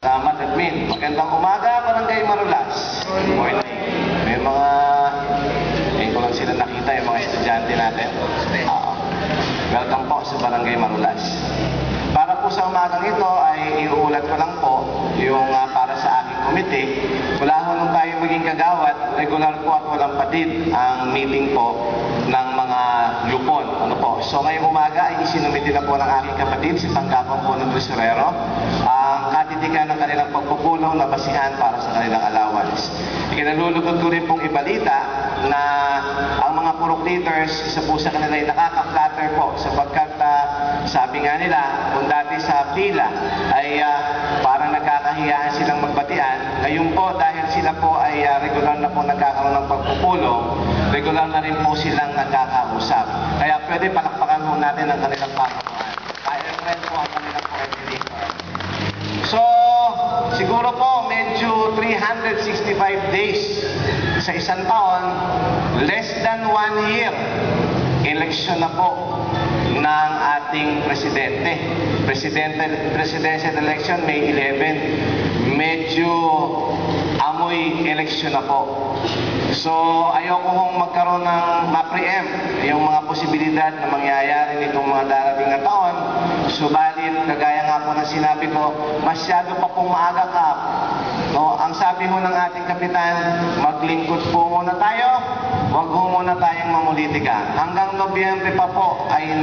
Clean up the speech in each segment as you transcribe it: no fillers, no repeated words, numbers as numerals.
Salamat, Admin. Magandang umaga, Barangay Marulas. Morning. May mga, ngayon ko lang sila nakita, yung mga estudyante natin. Welcome po sa Barangay Marulas. Para po sa umagang ito ay iuulat ko lang po yung para sa aking committee. Wala ho nung tayo maging kagawad, regular po at walang patid ang meeting po ng mga lupon. Ano po? So ngayong umaga ay isinumiti na po ng aking kapatid, si Tanggapang po ng Tresurero, ang katitikan ng kanilang pagpupulong na basihan para sa kanilang allowance. Ikinalulugod ko rin pong ibalita na ang mga purok leaders, isa po sa kanila ay nakaka-flatter po sapagkat sabi nga nila, kung dati sa pila ay parang nagkakahiyaan silang magbatian, ngayon po dahil sila po ay regular na po nagkakaroon ng pagpupulong, regular na rin po silang nagkakausap. Kaya pwede palakpakan mo natin ang kanilang pagpapaan. Kaya friend po ang kanilang coordinator. So, siguro po medyo 365 days sa isang taon, less than 1 year, eleksyon na po ng ating presidente. Presidential election, May 11. Medyo amoy eleksyon na po. So, ayoko kong magkaroon ng ma-preempt yung mga posibilidad na mangyayari nitong mga darating na taon. Subalit, kagaya nga po na sinabi ko, masyado pa pong maaga ka. No, ang sabi mo ng ating kapitan, maglingkod po muna tayo, wag ho muna tayong mamulitika. Hanggang Nobyembre pa po ay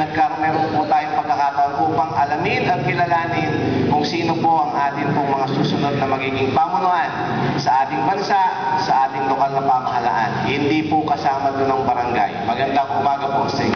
meron po tayong pagkakataon upang alamin at kilalanin kung sino po ang ating pong mga susunod na magiging pamunuan sa ating bansa, sa ating lokal na pamahalaan. Hindi po kasama doon ng barangay. Magandang umaga po sa inyo.